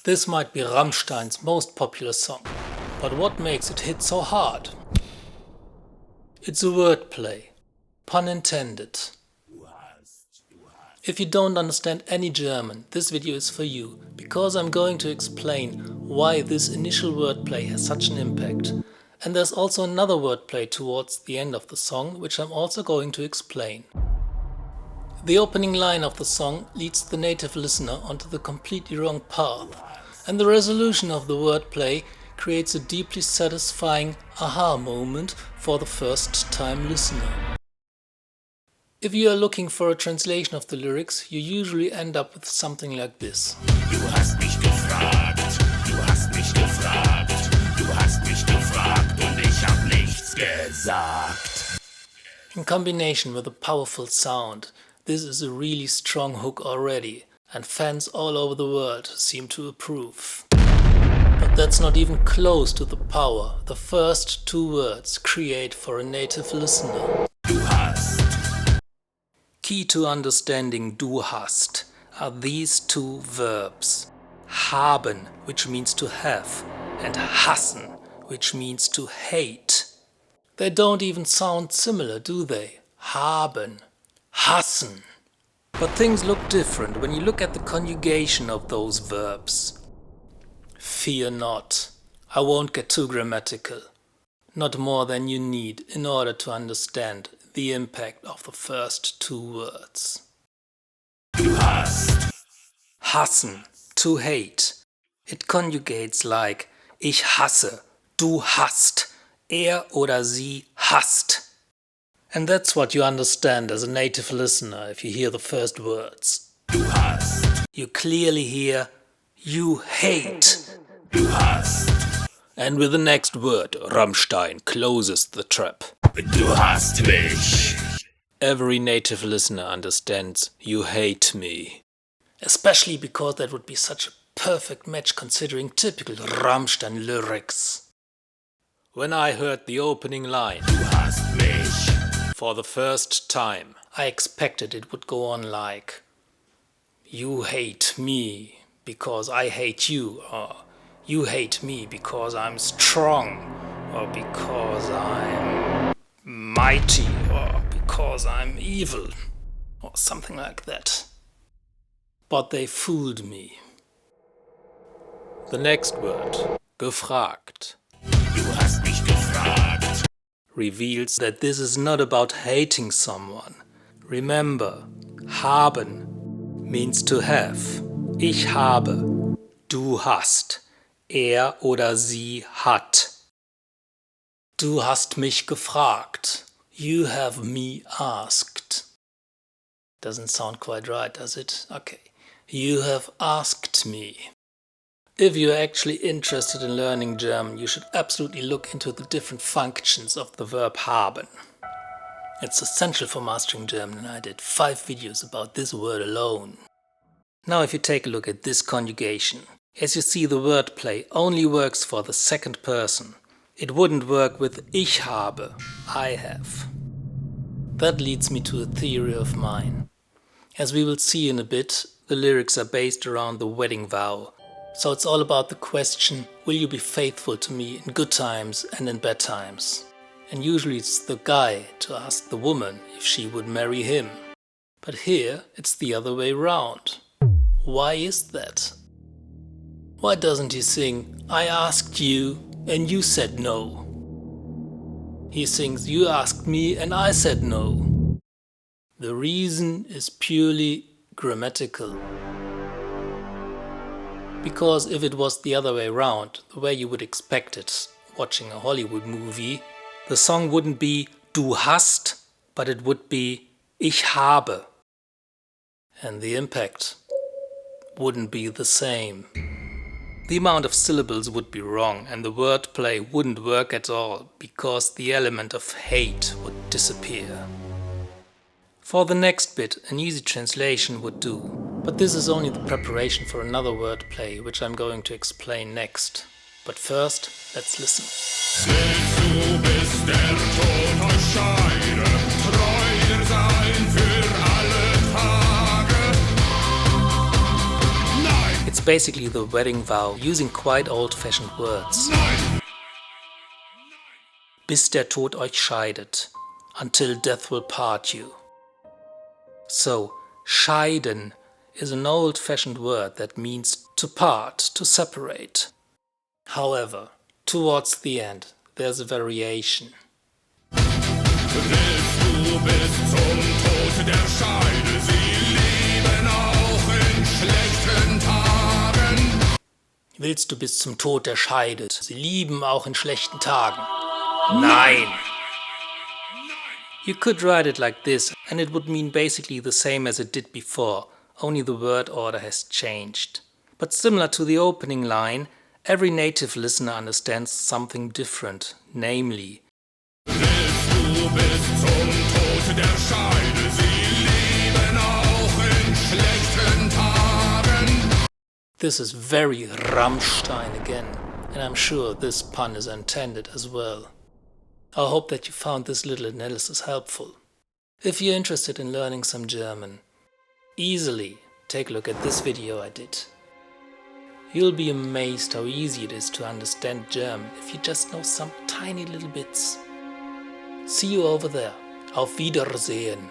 This might be Rammstein's most popular song, but what makes it hit so hard? It's a wordplay, pun intended. If you don't understand any German, this video is for you, because I'm going to explain why this initial wordplay has such an impact. And there's also another wordplay towards the end of the song, which I'm also going to explain. The opening line of the song leads the native listener onto the completely wrong path, and the resolution of the wordplay creates a deeply satisfying aha moment for the first-time listener. If you are looking for a translation of the lyrics, you usually end up with something like this. Du hast mich gefragt, du hast mich gefragt, du hast mich gefragt und ich hab nichts gesagt. In combination with a powerful sound, this is a really strong hook already, and fans all over the world seem to approve. But that's not even close to the power the first two words create for a native listener. Du hast. Key to understanding du hast are these two verbs. Haben, which means to have, and hassen, which means to hate. They don't even sound similar, do they? Haben, hassen. But things look different when you look at the conjugation of those verbs. Fear not, I won't get too grammatical. Not more than you need in order to understand the impact of the first two words. Du hast. Hassen, to hate. It conjugates like ich hasse, du hast, oder sie hasst. And that's what you understand as a native listener if you hear the first words. Du hast. You clearly hear you hate. Du hast. And with the next word, Rammstein closes the trap. Du hast mich. Every native listener understands you hate me. Especially because that would be such a perfect match considering typical Rammstein lyrics. When I heard the opening line, Du hast mich. for the first time, I expected it would go on like, you hate me because I hate you, or you hate me because I'm strong, or because I'm mighty, or because I'm evil, or something like that. But they fooled me. The next word, gefragt, Du hast mich gefragt. reveals that this is not about hating someone. Remember, haben means to have. Ich habe, du hast, oder sie hat. Du hast mich gefragt. You have me asked. Doesn't sound quite right, does it? Okay. You have asked me. If you're actually interested in learning German, you should absolutely look into the different functions of the verb haben. It's essential for mastering German, and I did 5 videos about this word alone. Now if you take a look at this conjugation, as you see the wordplay only works for the second person. It wouldn't work with ich habe, I have. That leads me to a theory of mine. As we will see in a bit, the lyrics are based around the wedding vow. So it's all about the question, will you be faithful to me in good times and in bad times? And usually it's the guy to ask the woman if she would marry him. But here it's the other way round. Why is that? Why doesn't he sing, I asked you and you said no? He sings, you asked me and I said no. The reason is purely grammatical. Because if it was the other way around, the way you would expect it, watching a Hollywood movie, the song wouldn't be Du hast, but it would be Ich habe. And the impact wouldn't be the same. The amount of syllables would be wrong and the wordplay wouldn't work at all because the element of hate would disappear. For the next bit, an easy translation would do, but this is only the preparation for another wordplay which I'm going to explain next. But first, let's listen. Du bist der Tod euch scheide, treu sein für alle Tage. Nein! basically the wedding vow, using quite old-fashioned words. Bis der Tod euch scheidet, until death will part you. So, scheiden is an old-fashioned word that means to part, to separate. However, towards the end, there's a variation. Willst du bis zum Tod der Scheide sie lieben auch in schlechten Tagen? Willst du bis zum Tod der Scheide sie lieben auch in schlechten Tagen? Nein! You could write it like this, and it would mean basically the same as it did before, only the word order has changed. But similar to the opening line, every native listener understands something different, namely, Willst du bis zum Tod der Scheide sie lieben auch in schlechten Tagen? this is very Rammstein again, and I'm sure this pun is intended as well. I hope that you found this little analysis helpful. If you're interested in learning some German, easily take a look at this video I did. You'll be amazed how easy it is to understand German if you just know some tiny little bits. See you over there. Auf Wiedersehen.